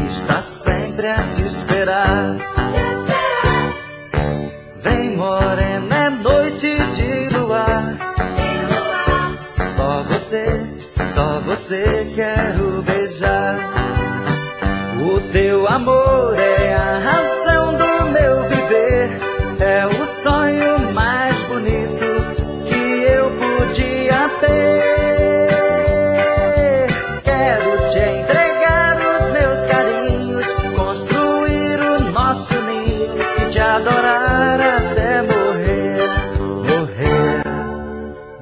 está sempre a te esperar. Vem morena, é noite de luar. Só você quero beijar. O teu amor é a razão do meu viver. É o sonho mais bonito que eu podia ter. Quero te entregar os meus carinhos, construir o nosso ninho e te adorar até morrer, morrer.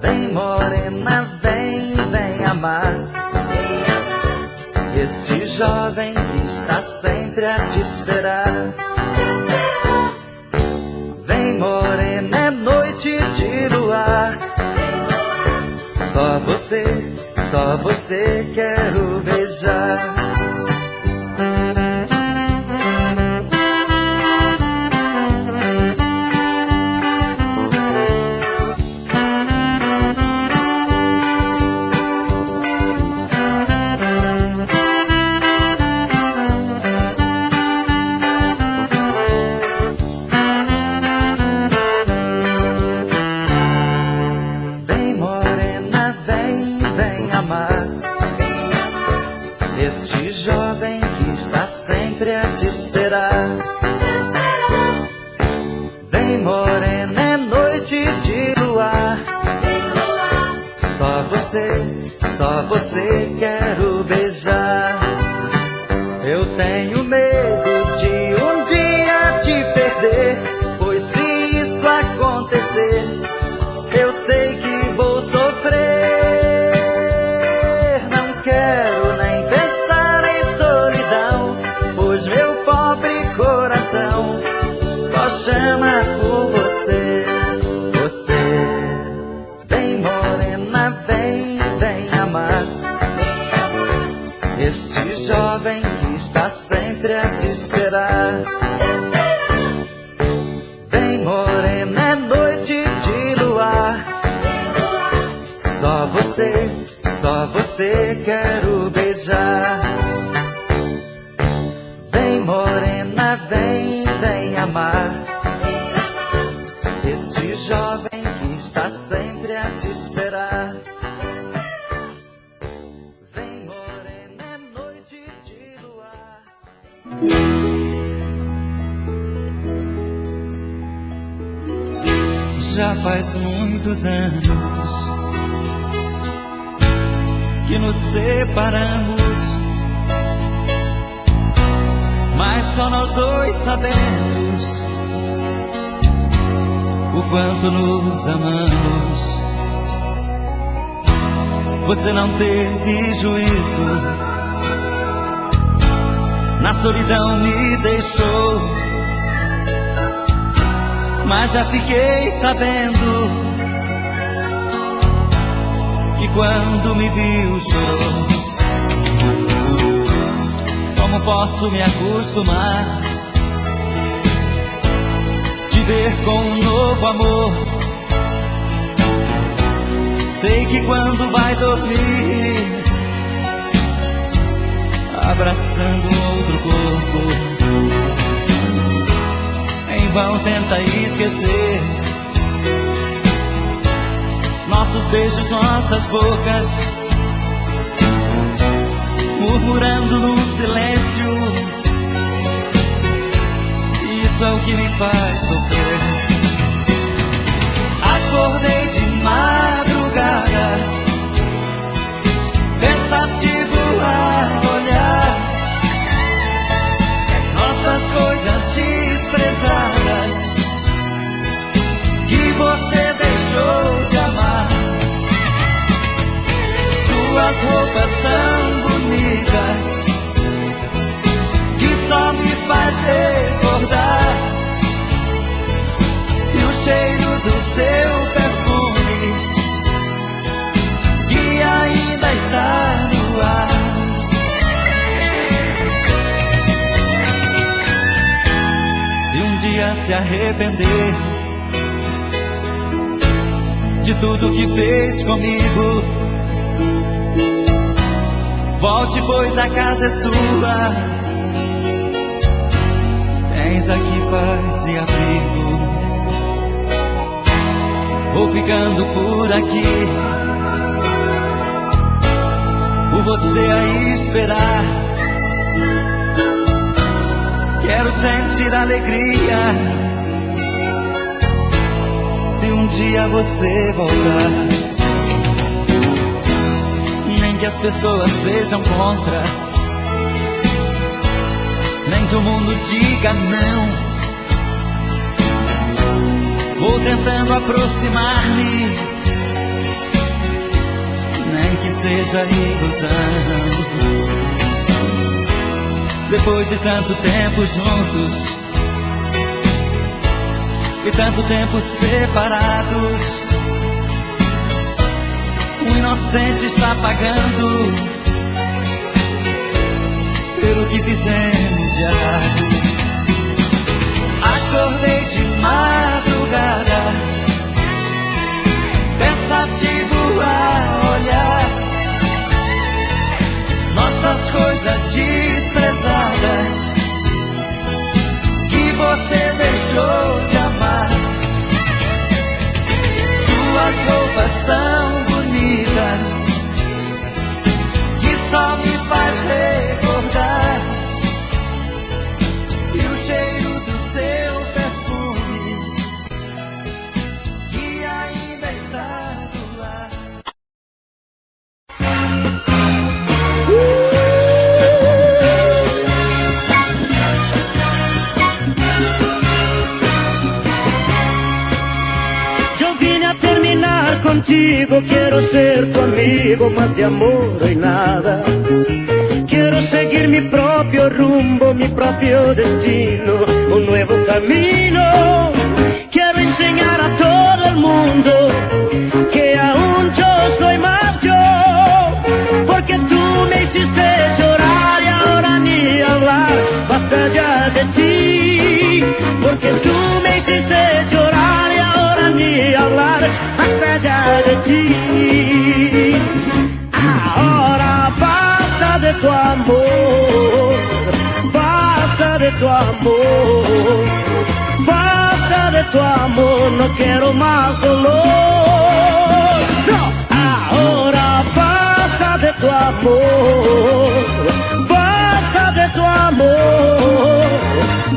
Vem morena, vem amar este jovem que está sempre a te esperar. Vem morena, é noite de luar. Só você quero beijar. Este jovem que está sempre a te esperar. Vem morena, é noite de luar. Só você quero beijar. Eu tenho medo de um dia te perder, pois se isso acontecer, eu sei que vou sofrer. Não quero nem pensar em solidão, pois meu pobre coração só chama por você, você. Vem morena, vem amar este jovem que está sempre a te esperar. Vem morena, é noite de luar. Só você quero beijar. Vem morena, vem amar este jovem que está sempre a te esperar. Vem morena, é noite de luar. Já faz muitos anos que nos separamos, mas só nós dois sabemos o quanto nos amamos. Você não teve juízo, na solidão me deixou, mas já fiquei sabendo que quando me viu chorou. Como posso me acostumar te ver com um novo amor? Sei que quando vai dormir abraçando outro corpo, em vão tenta esquecer nossos beijos, nossas bocas, murmurando num silêncio. Isso é o que me faz sofrer. Acordei de madrugada, pensativo a olhar nossas coisas desprezadas que você deixou de amar. Suas roupas tão bonitas que só me faz recordar, e o cheiro do seu perfume que ainda está no ar. Se um dia se arrepender de tudo que fez comigo, volte, pois a casa é sua. paz e abrigo. Vou ficando por aqui, por você aí esperar. Quero sentir alegria se um dia você voltar. Nem que as pessoas sejam contra, nem que o mundo diga não. Vou tentando aproximar-me, nem que seja ilusão. Depois de tanto tempo juntos e tanto tempo separados, o inocente está pagando pelo que fizemos de errado. Acordei de madrugada, pensativo a olhar nossas coisas desprezadas que você deixou de amar. Suas roupas tão bonitas que só me faz recordar, e o cheiro do seu perfume que ainda está no ar. Yo vine a terminar contigo, quiero ser tu amigo, más de amor y nada. Quiero seguir mi propio rumbo, mi propio destino, un nuevo camino. Quiero enseñar a todo el mundo que aún yo soy más yo, porque tú me hiciste llorar y ahora ni hablar, basta ya de ti. Porque tú me hiciste llorar y ahora ni hablar, basta ya de ti. Ahora basta de tu amor, basta de tu amor, basta de tu amor, no quiero más dolor. No. Ahora basta de tu amor, basta de tu amor,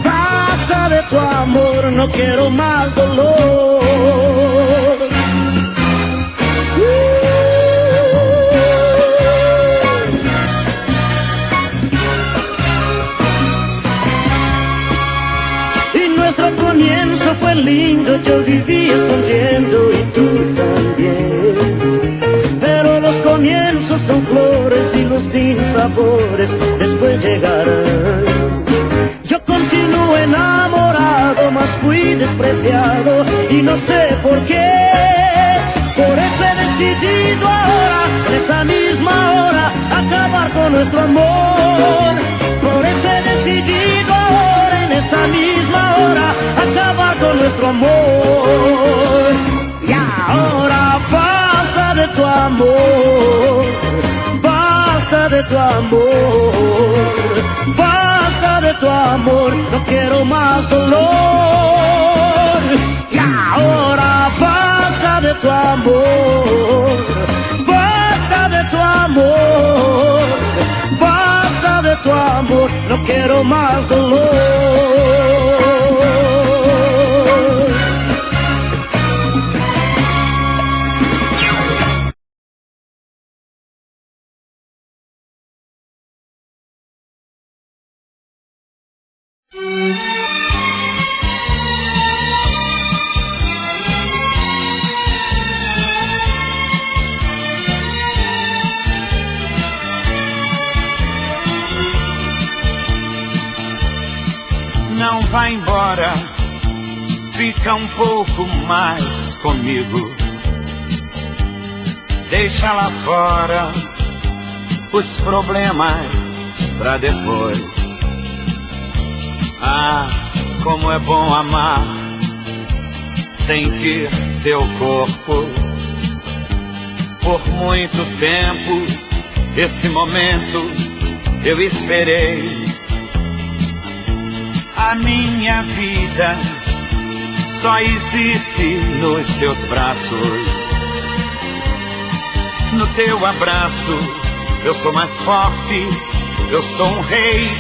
basta de tu amor, no quiero más dolor. Comienzo fue lindo, yo vivía sonriendo y tú también. Pero los comienzos son flores y los sinsabores después llegarán. Yo continúo enamorado, mas fui despreciado y no sé por qué. Por eso he decidido ahora, en esta misma hora, acabar con nuestro amor. Por eso he decidido ahora, en esta misma hora, acabar con nuestro amor. Y ahora basta de tu amor, basta de tu amor, basta de tu amor, no quiero más dolor. Y ahora basta de tu amor, basta de tu amor, basta de tu amor, no quiero más dolor. Não vai embora, fica um pouco mais comigo. Deixa lá fora os problemas pra depois. Ah, como é bom amar, sentir teu corpo. Por muito tempo, esse momento eu esperei. A minha vida só existe nos teus braços. No teu abraço eu sou mais forte, eu sou um rei.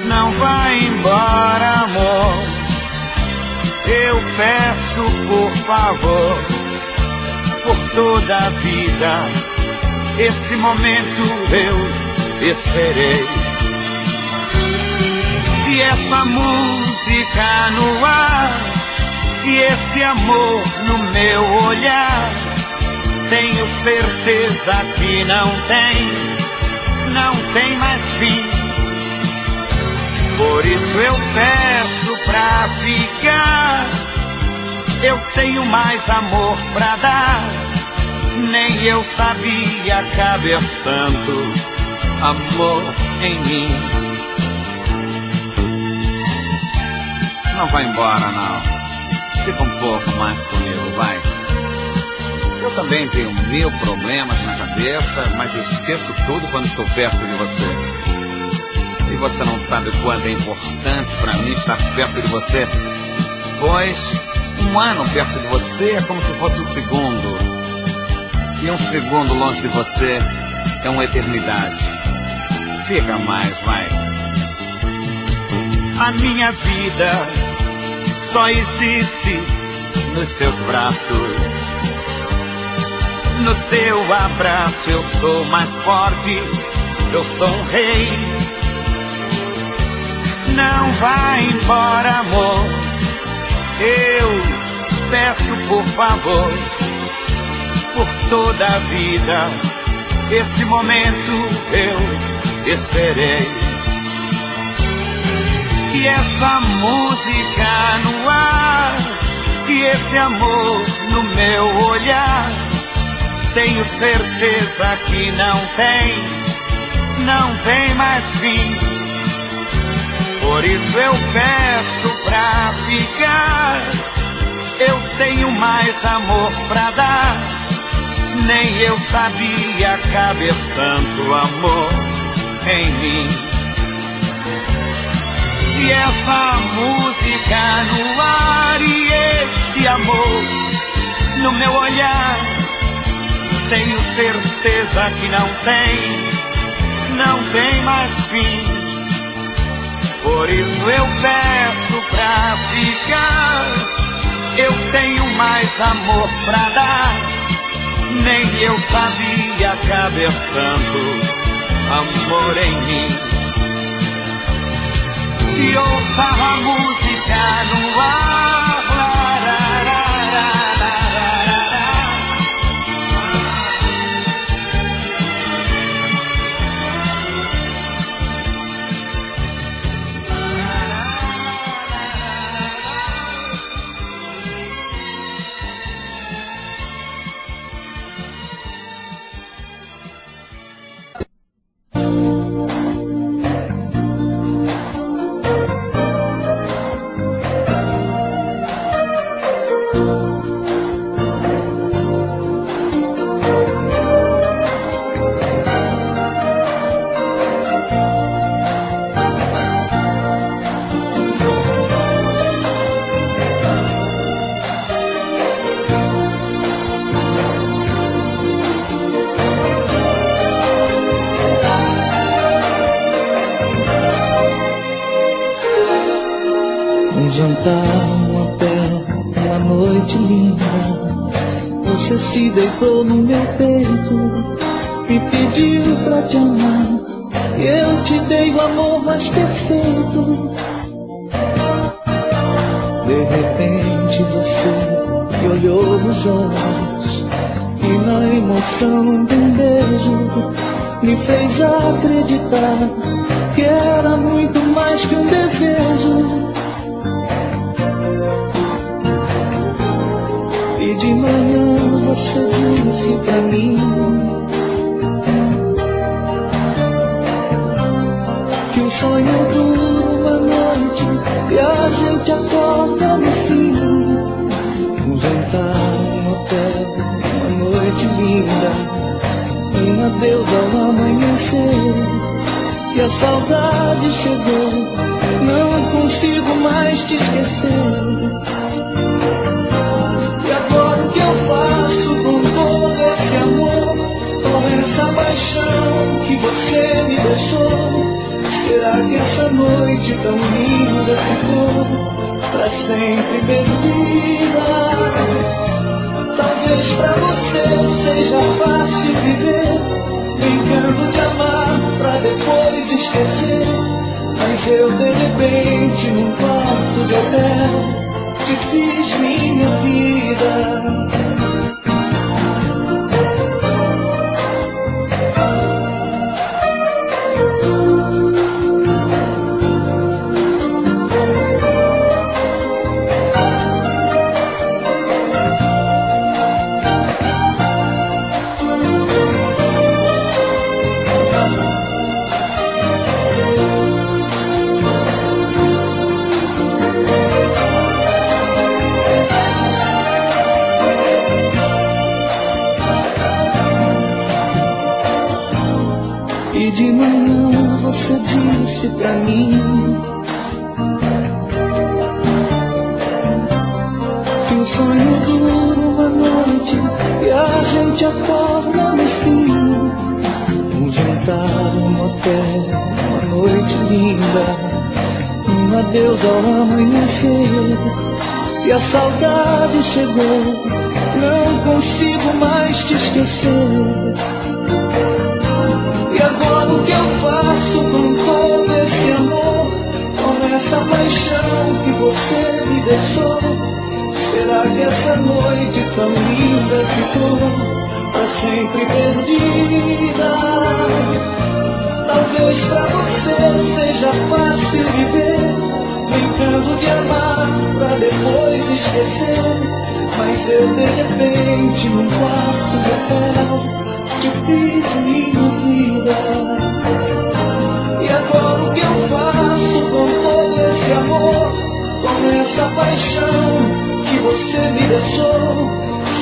Não vai embora, amor, eu peço por favor, por toda a vida, esse momento eu esperei. E essa música no ar, e esse amor no meu olhar, tenho certeza que não tem mais fim. Por isso eu peço pra ficar, eu tenho mais amor pra dar. Nem eu sabia caber tanto amor em mim. Não vai embora, não. Fica um pouco mais comigo, vai. Eu também tenho 1000 problemas na cabeça, mas eu esqueço tudo quando estou perto de você. E você não sabe o quanto é importante para mim estar perto de você, pois um ano perto de você é como se fosse um segundo. E um segundo longe de você é uma eternidade. Fica mais, vai. A minha vida só existe nos teus braços. No teu abraço eu sou mais forte, eu sou um rei. Não vai embora, amor, eu peço por favor, por toda a vida, esse momento eu esperei. E essa música no ar, e esse amor no meu olhar, tenho certeza que não tem mais fim. Por isso eu peço pra ficar, eu tenho mais amor pra dar. Nem eu sabia caber tanto amor em mim. E essa música no ar, e esse amor no meu olhar, tenho certeza que não tem mais fim. Por isso eu peço pra ficar, eu tenho mais amor pra dar. Nem eu sabia caber tanto amor em mim. E ouça a música no ar, la, la, la, la, la, la. Um hotel, uma noite linda. Você se deitou no meu peito, me pediu pra te amar, e eu te dei o amor mais perfeito. De repente você me olhou nos olhos, e na emoção de um beijo me fez acreditar que era muito mais que um desejo. E de manhã você disse pra mim que o sonho dura uma noite e a gente acorda no fim. Um jantar, um hotel, uma noite linda, um adeus ao amanhecer, e a saudade chegou. Não consigo mais te esquecer. E agora o que eu faço com todo esse amor, com essa paixão que você me deixou? Será que essa noite tão linda ficou pra sempre perdida? Talvez pra você seja fácil viver, brincando de amar pra depois esquecer. Mas eu de repente num quarto de hotel te fiz minha vida. E de manhã você disse pra mim que o sonho dura uma noite e a gente acorda no fim. Um jantar, um hotel, uma noite linda, um adeus ao amanhecer. E a saudade chegou, não consigo mais te esquecer. E agora o que eu faço com todo esse amor, com essa paixão que você me deixou? Será que essa noite tão linda ficou pra sempre perdida? Talvez pra você seja fácil viver, brincando de amar pra depois esquecer. Mas eu de repente num quarto de hotel te fiz minha vida. E agora o que eu faço com todo esse amor, com essa paixão que você me deixou?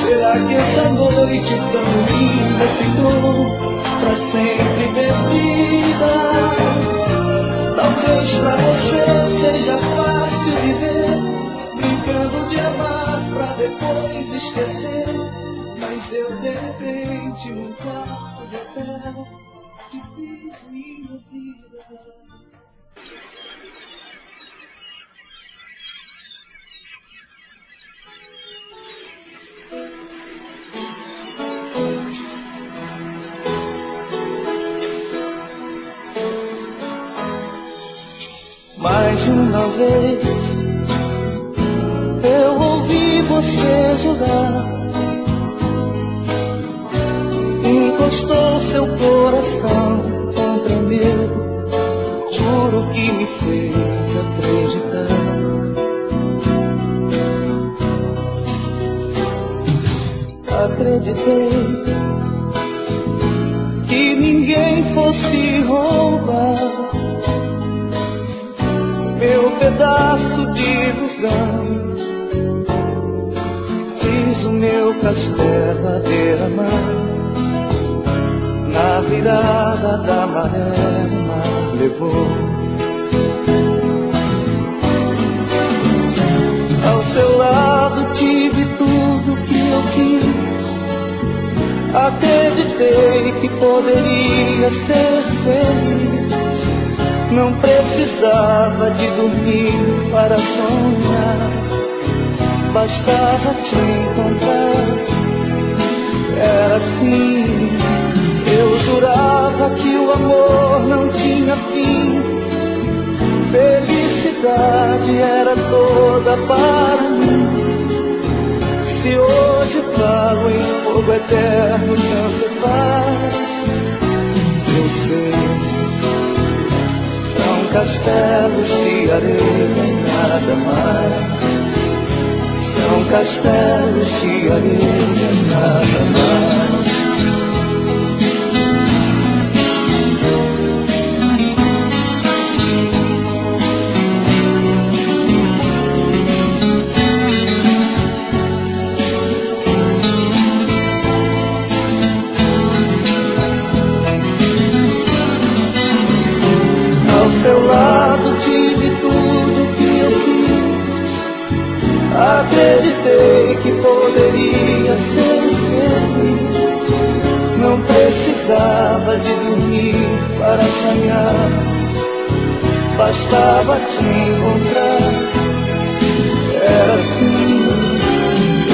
Será que essa noite tão linda ficou pra sempre perdida? Talvez pra você seja fácil viver, brincando de amar pra depois esquecer. Mas eu de repente num quarto de hotel te fiz minha vida. Mais uma vez eu ouvi você jogar, encostou seu coração contra o meu, juro que me fez acreditar. Acreditei que ninguém fosse roubar meu pedaço de ilusão. Fiz o meu castelo à beira-mar, na virada da maré, o mar levou. Ao seu lado tive tudo que eu quis, acreditei que poderia ser feliz. Não precisava de dormir para sonhar, bastava te encontrar. Era assim, eu jurava que o amor não tinha fim. Felicidade era toda para mim. Se hoje falo em fogo eterno, tanto faz. Eu sei, são castelos de areia e nada mais. São castelos de areia e nada mais. Acreditei que poderia ser feliz. Não precisava de dormir para sonhar, bastava te encontrar. Era assim.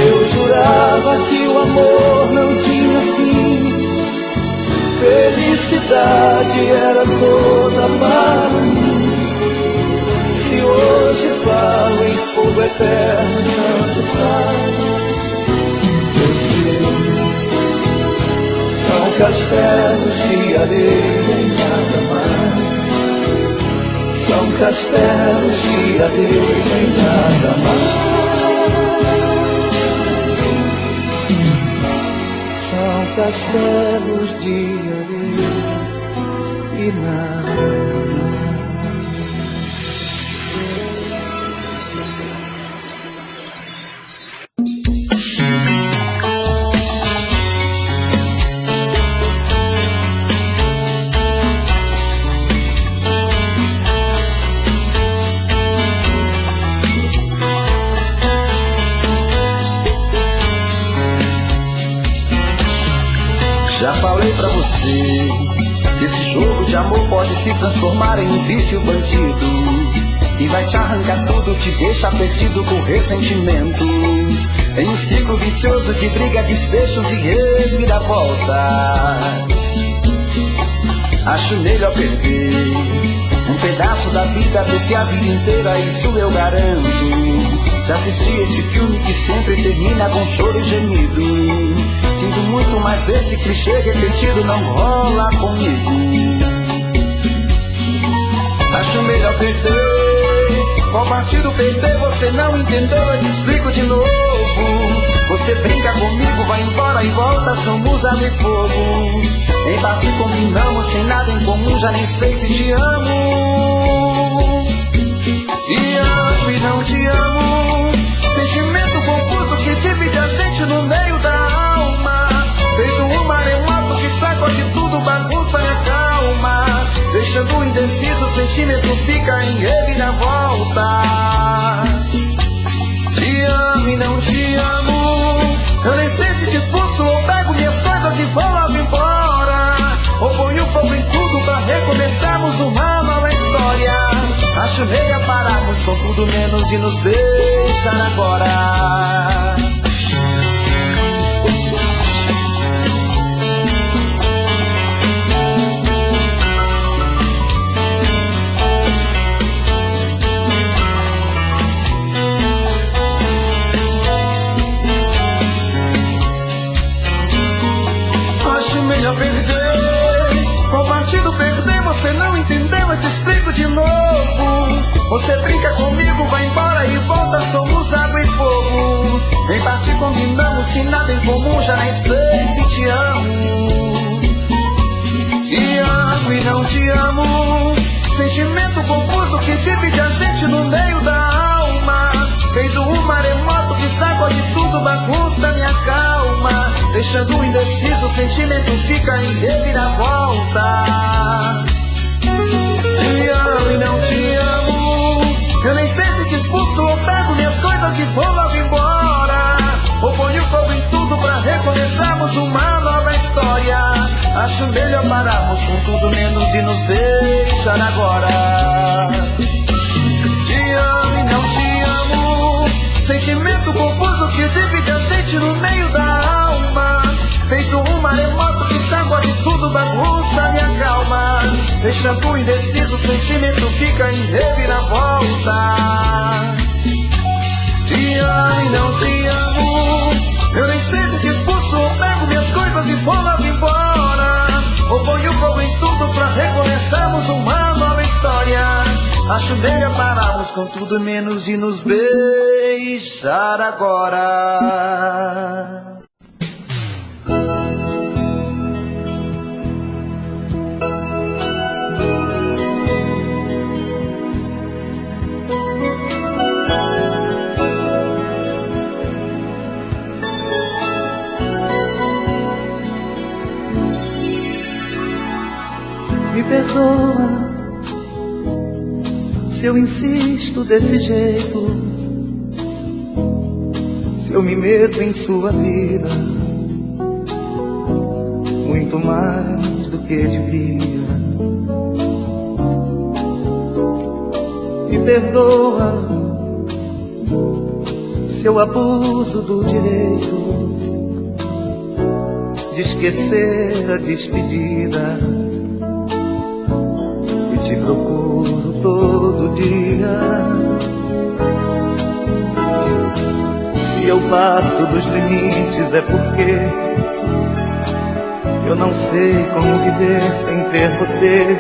Eu jurava que o amor não tinha fim. Felicidade era toda para mim. Se hoje falo em fogo eterno, tanto faz. Eu sei, são castelos de areia e nada mais. São castelos de areia e nada mais. São castelos de areia e nada mais. Já falei pra você, esse jogo de amor pode se transformar em um vício bandido, e vai te arrancar tudo, te deixa perdido com ressentimentos, em um ciclo vicioso de briga, desfechos e reviravoltas. Acho melhor perder um pedaço da vida do que a vida inteira, isso eu garanto. Já assisti esse filme que sempre termina com choro e gemido. Sinto muito, mas esse clichê repetido não rola comigo. Acho melhor perder. Qual partido perder? Você não entendeu, eu te explico de novo. Você brinca comigo, vai embora e volta, somos água e fogo. Em parte combinamos, sem nada em comum, já nem sei se te amo. Te amo e não te amo. Sentimento confuso que divide a gente no meio da alma. Feito um maremoto que sacode tudo, bagunça minha calma. Deixando indeciso, o sentimento fica em reviravoltas. Te amo e não te amo. Eu nem sei se te expulso ou pego minhas coisas e vou logo embora. Ou ponho fogo em tudo pra recomeçarmos uma nova história. Acho melhor pararmos com tudo menos e nos beijar agora. Acho melhor perder. Qual partido perder? Você não entendeu, eu te explico de novo. Você brinca comigo, vai embora e volta, somos água e fogo. Em parte combinamos, sem nada em comum, já nem sei se te amo. Te amo e não te amo. Sentimento confuso que divide a gente no meio da alma. Feito um maremoto que sacode tudo, bagunça minha calma. Deixando indeciso, o sentimento fica em reviravolta. Te amo e não te amo. Eu nem sei se te expulso ou pego minhas coisas e vou logo embora. Ou ponho fogo em tudo pra recomeçarmos uma nova história. Acho melhor pararmos com tudo menos e nos beijar agora. Te amo e não te amo. Sentimento confuso que divide a gente no meio da alma. Feito um maremoto que sacode tudo, bagunça minha calma. Deixando indeciso, o sentimento fica em reviravolta. Te amo e não te amo. Eu nem sei se te expulso ou pego minhas coisas e vou logo embora. Ou ponho fogo em tudo pra recomeçarmos uma nova história. Acho melhor pararmos com tudo menos e nos beijar agora. Me perdoa se eu insisto desse jeito. eu me meto em sua vida, muito mais do que devia. Me perdoa se eu abuso do direito de esquecer a despedida e te procuro todo dia. Se eu passo dos limites é porque eu não sei como viver sem ter você.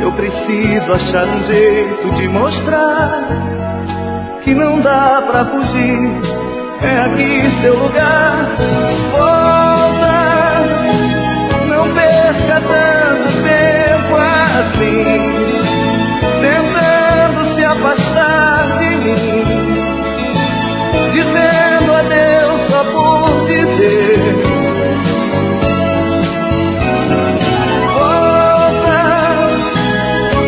Eu preciso achar um jeito de mostrar que não dá pra fugir. É aqui seu lugar. Volta, não perca tanto tempo assim, tentando se afastar de mim, dizendo adeus só por dizer. Volta,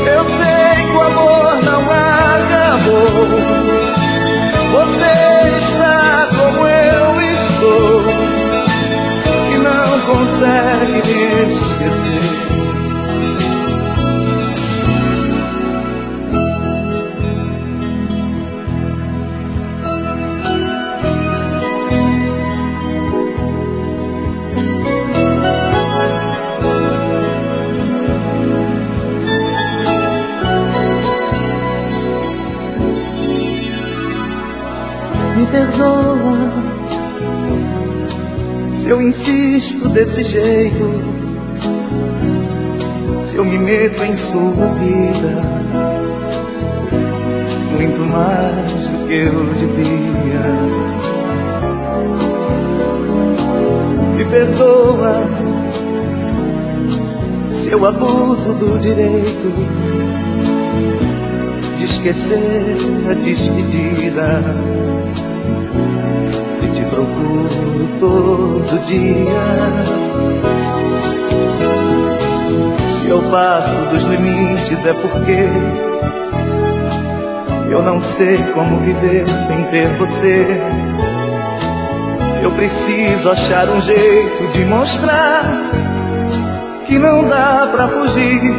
eu sei que o amor não acabou. Você está como eu estou e não consegue me esquecer. Me perdoa se eu insisto desse jeito, se eu me meto em sua vida, muito mais do que eu devia. Me perdoa se eu abuso do direito de esquecer a despedida. Te procuro todo dia. Se eu passo dos limites é porque eu não sei como viver sem ter você. Eu preciso achar um jeito de mostrar que não dá pra fugir.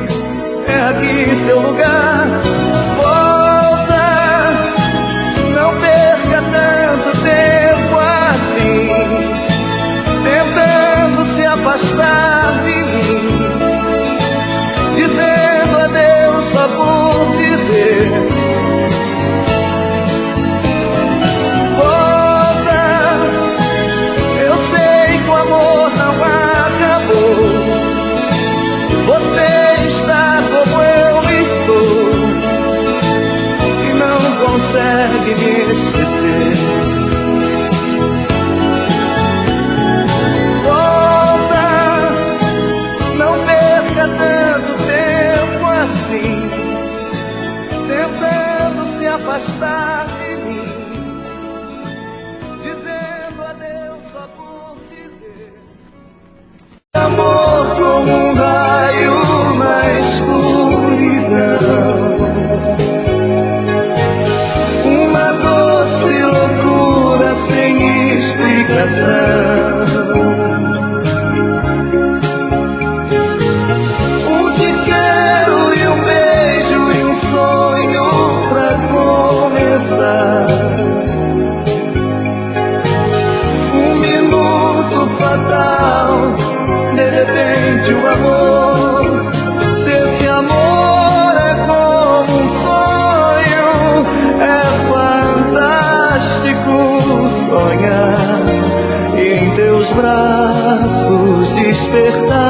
É aqui seu lugar. Volta, não perca tanto tempo assim, tentando se afastar de mim, dizendo adeus só por dizer. Volta, eu sei que o amor não acabou. Você está como eu estou e não consegue me esquecer. Tanto tempo assim, tentando se afastar de mim, dizendo adeus só por dizer. Amor como um raio na escuridão, uma doce loucura sem explicação. Um minuto fatal, de repente o amor. Se esse amor é como um sonho, é fantástico sonhar e em teus braços despertar.